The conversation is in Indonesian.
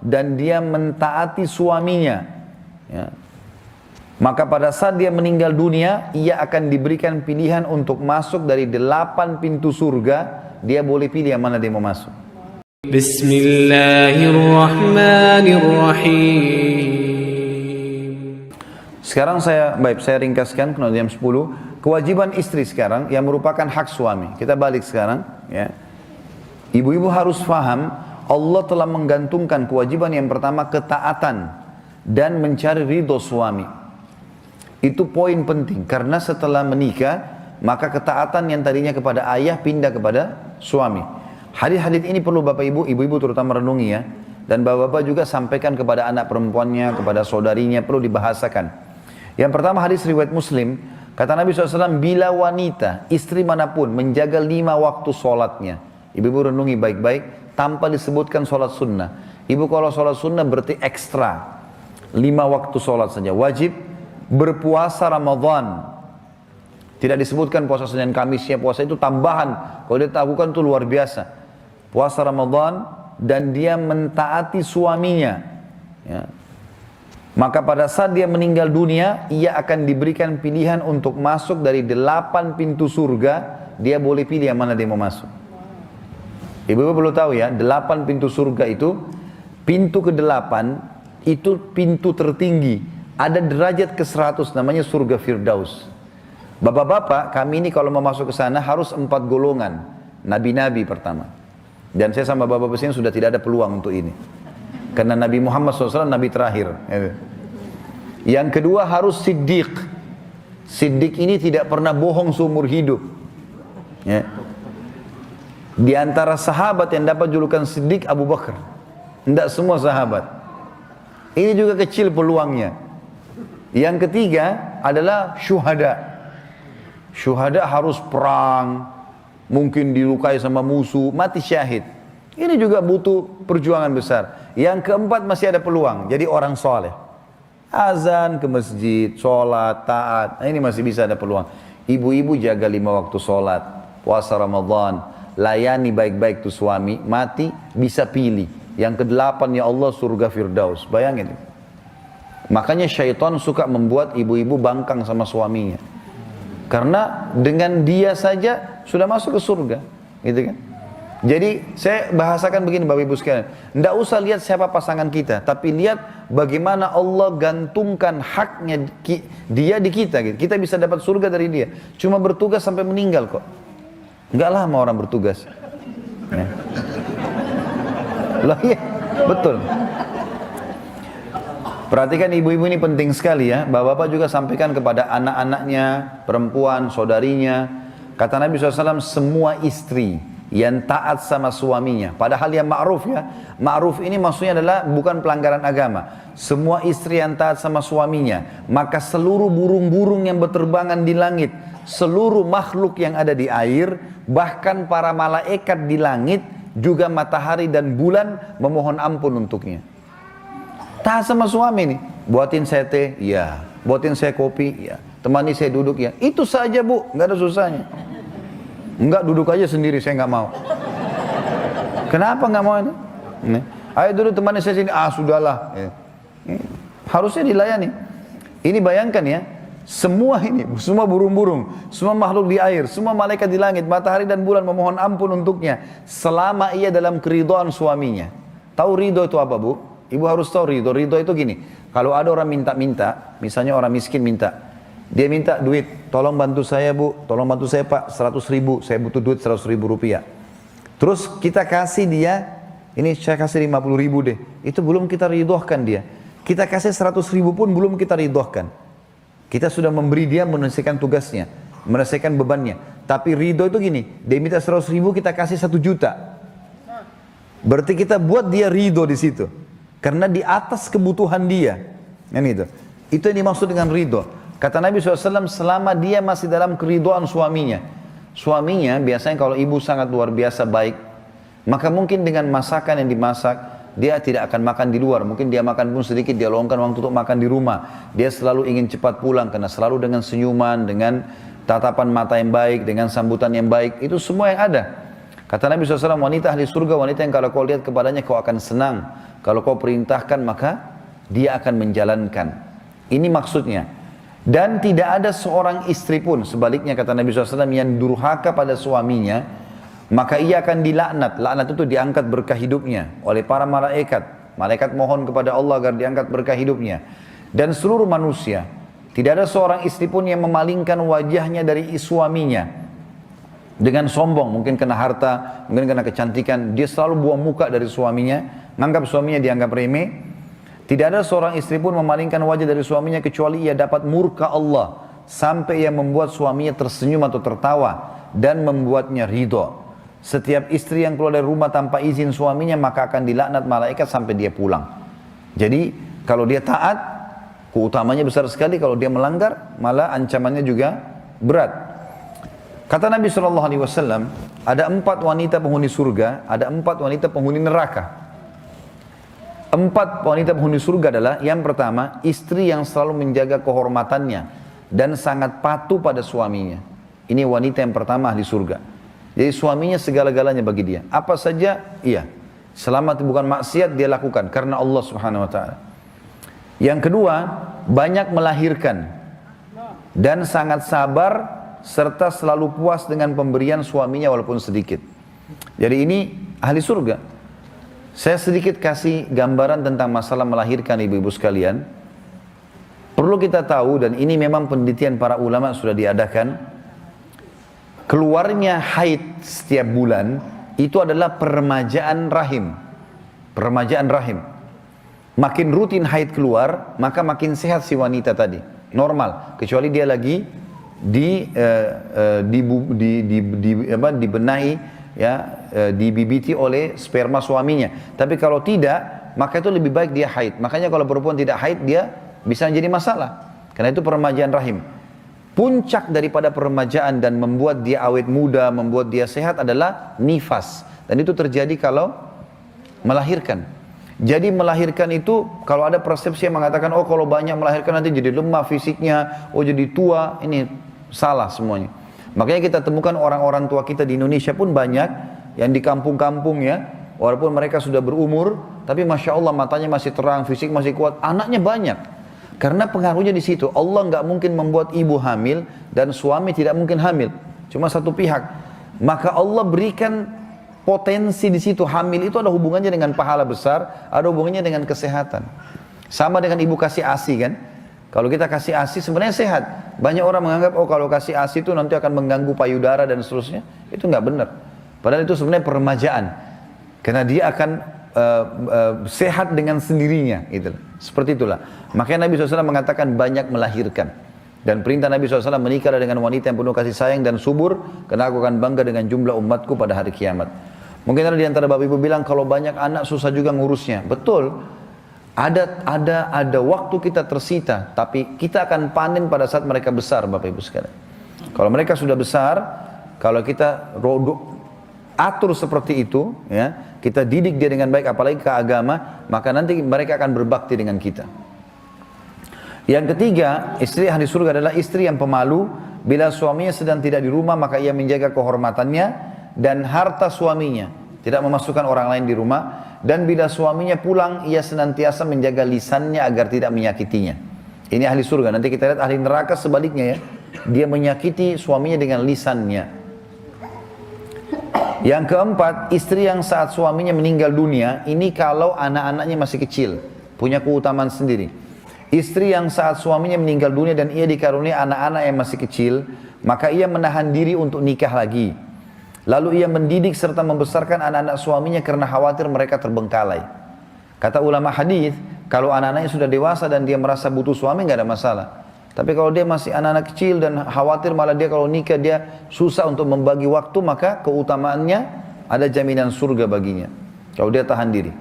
dan dia mentaati suaminya, ya, maka pada saat dia meninggal dunia, ia akan diberikan pilihan untuk masuk dari 8 pintu surga. Dia boleh pilih yang mana dia mau masuk. Bismillahirrahmanirrahim. Sekarang saya ringkaskan kena jam 10. Kewajiban istri sekarang yang merupakan hak suami. Kita balik sekarang, ya. Ibu-ibu harus faham, Allah telah menggantungkan kewajiban yang pertama ketaatan dan mencari ridho suami. Itu poin penting, karena setelah menikah, maka ketaatan yang tadinya kepada ayah pindah kepada suami. Hadis-hadis ini perlu bapak ibu terutama renungi, ya. Dan bapak-bapak juga sampaikan kepada anak perempuannya, kepada saudarinya, perlu dibahasakan. Yang pertama hadis riwayat Muslim, kata Nabi SAW, bila wanita, istri manapun menjaga 5 waktu sholatnya. Ibu-ibu renungi baik-baik, tanpa disebutkan sholat sunnah. Ibu kalau sholat sunnah berarti ekstra. 5 waktu sholat saja, wajib. Berpuasa Ramadan, tidak disebutkan puasa Senin Kamisnya, puasa itu tambahan. Kalau dia lakukan itu luar biasa. Puasa Ramadan dan dia mentaati suaminya, ya. Maka pada saat dia meninggal dunia, ia akan diberikan pilihan untuk masuk dari 8 pintu surga. Dia boleh pilih yang mana dia mau masuk. Ibu-ibu perlu tahu, ya, 8 pintu surga itu, pintu ke-8 itu pintu tertinggi. Ada derajat ke-100 namanya surga Firdaus. Bapak-bapak, kami ini kalau mau masuk ke sana harus 4 golongan. Nabi-nabi pertama. Dan saya sama bapak-bapak sini sudah tidak ada peluang untuk ini. Karena Nabi Muhammad SAW Nabi terakhir. Yang kedua harus Siddiq. Siddiq ini tidak pernah bohong seumur hidup, ya. Di antara sahabat yang dapat julukan Siddiq, Abu Bakar. Tidak semua sahabat. Ini juga kecil peluangnya. Yang ketiga adalah syuhada. Syuhada harus perang, mungkin dilukai sama musuh, mati syahid. Ini juga butuh perjuangan besar. Yang keempat masih ada peluang, jadi orang soleh. Azan ke masjid, sholat, taat, nah ini masih bisa ada peluang. Ibu-ibu jaga 5 waktu sholat, puasa Ramadan, layani baik-baik tuh suami, mati bisa pilih. Yang ke-8 ya Allah surga Firdaus, bayangin. Makanya syaitan suka membuat ibu-ibu bangkang sama suaminya. Karena dengan dia saja sudah masuk ke surga, gitu kan? Jadi saya bahasakan begini Bapak Ibu sekalian, tidak usah lihat siapa pasangan kita, tapi lihat bagaimana Allah gantungkan haknya dia di kita, gitu. Kita bisa dapat surga dari dia. Cuma bertugas sampai meninggal kok. Enggak lama orang bertugas. Ya. Loh iya, betul. Perhatikan ibu-ibu ini penting sekali, ya. Bapak-bapak juga sampaikan kepada anak-anaknya, perempuan, saudarinya. Kata Nabi SAW, semua istri yang taat sama suaminya, padahal yang ma'ruf, ya. Ma'ruf ini maksudnya adalah bukan pelanggaran agama. Semua istri yang taat sama suaminya, maka seluruh burung-burung yang berterbangan di langit, seluruh makhluk yang ada di air, bahkan para malaikat di langit, juga matahari dan bulan memohon ampun untuknya. Taat sama suami nih, buatin saya teh, ya. Buatin saya kopi, ya. Temani saya duduk, ya. Itu saja bu, nggak ada susahnya. Enggak, duduk aja sendiri, saya nggak mau. Kenapa nggak mau ini? Ayo duduk temani saya sini, sudahlah. Ya. Harusnya dilayani. Ini bayangkan, ya, semua ini, semua burung-burung, semua makhluk di air, semua malaikat di langit, matahari dan bulan memohon ampun untuknya selama ia dalam keridhaan suaminya. Tahu ridho itu apa, Bu? Ibu harus tahu ridho. Ridho itu gini, kalau ada orang minta-minta, misalnya orang miskin minta, dia minta duit, tolong bantu saya bu, tolong bantu saya pak, 100.000, saya butuh duit 100.000 rupiah. Terus kita kasih dia, ini saya kasih 50.000 deh, itu belum kita ridhohkan dia. Kita kasih 100.000 pun belum kita ridhohkan. Kita sudah memberi dia menyelesaikan tugasnya, menyelesaikan bebannya. Tapi ridho itu gini, dia minta 100.000, kita kasih 1 juta. Berarti kita buat dia ridho di situ. Karena di atas kebutuhan dia, kan itu. Itu yang dimaksud dengan ridho. Kata Nabi SAW, selama dia masih dalam keridhaan suaminya. Suaminya biasanya kalau ibu sangat luar biasa baik, maka mungkin dengan masakan yang dimasak, dia tidak akan makan di luar. Mungkin dia makan pun sedikit, dia luangkan waktu untuk makan di rumah. Dia selalu ingin cepat pulang, karena selalu dengan senyuman, dengan tatapan mata yang baik, dengan sambutan yang baik. Itu semua yang ada. Kata Nabi SAW, wanita ahli surga, wanita yang kalau kau lihat kepadanya kau akan senang. Kalau kau perintahkan maka dia akan menjalankan. Ini maksudnya. Dan tidak ada seorang istri pun, sebaliknya kata Nabi SAW, yang durhaka pada suaminya, maka ia akan dilaknat. Laknat itu diangkat berkah hidupnya oleh para malaikat. Malaikat mohon kepada Allah agar diangkat berkah hidupnya. Dan seluruh manusia. Tidak ada seorang istri pun yang memalingkan wajahnya dari suaminya. Dengan sombong, mungkin kena harta, mungkin kena kecantikan, dia selalu buang muka dari suaminya, menganggap suaminya dianggap remeh. Tidak ada seorang istri pun memalingkan wajah dari suaminya kecuali ia dapat murka Allah, sampai ia membuat suaminya tersenyum atau tertawa dan membuatnya ridho. Setiap istri yang keluar dari rumah tanpa izin suaminya maka akan dilaknat malaikat sampai dia pulang. Jadi kalau dia taat, keutamanya besar sekali. Kalau dia melanggar, malah ancamannya juga berat. Kata Nabi SAW, ada 4 wanita penghuni surga, ada 4 wanita penghuni neraka. 4 wanita penghuni surga adalah, yang pertama, istri yang selalu menjaga kehormatannya dan sangat patuh pada suaminya. Ini wanita yang pertama ahli surga. Jadi suaminya segala-galanya bagi dia. Apa saja, iya. Selama bukan maksiat dia lakukan karena Allah Subhanahu Wa Taala. Yang kedua, banyak melahirkan dan sangat sabar serta selalu puas dengan pemberian suaminya walaupun sedikit. Jadi ini ahli surga. Saya sedikit kasih gambaran tentang masalah melahirkan ibu-ibu sekalian. Perlu kita tahu, dan ini memang penelitian para ulama sudah diadakan, keluarnya haid setiap bulan itu adalah peremajaan rahim. Peremajaan rahim. Makin rutin haid keluar, maka makin sehat si wanita tadi. Normal, kecuali dia lagi dibenahi, ya, dibibiti oleh sperma suaminya. Tapi kalau tidak, maka itu lebih baik dia haid. Makanya kalau perempuan tidak haid, dia bisa jadi masalah. Karena itu peremajaan rahim. Puncak daripada peremajaan dan membuat dia awet muda, membuat dia sehat adalah nifas. Dan itu terjadi kalau melahirkan. Jadi melahirkan itu, kalau ada persepsi yang mengatakan, oh kalau banyak melahirkan nanti jadi lemah fisiknya, oh jadi tua, ini salah semuanya. Makanya kita temukan orang-orang tua kita di Indonesia pun banyak yang di kampung-kampung, ya, walaupun mereka sudah berumur, tapi Masya Allah matanya masih terang, fisik masih kuat, anaknya banyak. Karena pengaruhnya di situ. Allah nggak mungkin membuat ibu hamil dan suami tidak mungkin hamil, cuma satu pihak. Maka Allah berikan potensi di situ. Hamil itu ada hubungannya dengan pahala besar, ada hubungannya dengan kesehatan. Sama dengan ibu kasih ASI kan. Kalau kita kasih ASI sebenarnya sehat. Banyak orang menganggap, oh kalau kasih ASI itu nanti akan mengganggu payudara dan seterusnya. Itu nggak benar. Padahal itu sebenarnya peremajaan. Karena dia akan sehat dengan sendirinya. Gitu. Seperti itulah. Makanya Nabi SAW mengatakan banyak melahirkan. Dan perintah Nabi SAW, menikahlah dengan wanita yang penuh kasih sayang dan subur, karena aku akan bangga dengan jumlah umatku pada hari kiamat. Mungkin ada di antara bapak ibu bilang, kalau banyak anak susah juga ngurusnya. Betul. Ada waktu kita tersita, tapi kita akan panen pada saat mereka besar, bapak ibu sekalian. Kalau mereka sudah besar, kalau kita atur seperti itu, ya, kita didik dia dengan baik, apalagi ke agama, maka nanti mereka akan berbakti dengan kita. Yang ketiga, istri ahli surga adalah istri yang pemalu. Bila suaminya sedang tidak di rumah, maka ia menjaga kehormatannya dan harta suaminya, tidak memasukkan orang lain di rumah. Dan bila suaminya pulang, ia senantiasa menjaga lisannya agar tidak menyakitinya. Ini ahli surga. Nanti kita lihat ahli neraka sebaliknya, ya. Dia menyakiti suaminya dengan lisannya. Yang keempat, istri yang saat suaminya meninggal dunia, ini kalau anak-anaknya masih kecil, punya keutamaan sendiri. Istri yang saat suaminya meninggal dunia dan ia dikaruniai anak-anak yang masih kecil, maka ia menahan diri untuk nikah lagi. Lalu ia mendidik serta membesarkan anak-anak suaminya karena khawatir mereka terbengkalai. Kata ulama hadis, kalau anak-anaknya sudah dewasa dan dia merasa butuh suami, nggak ada masalah. Tapi kalau dia masih anak-anak kecil dan khawatir malah dia kalau nikah dia susah untuk membagi waktu, maka keutamaannya ada jaminan surga baginya. Kalau dia tahan diri.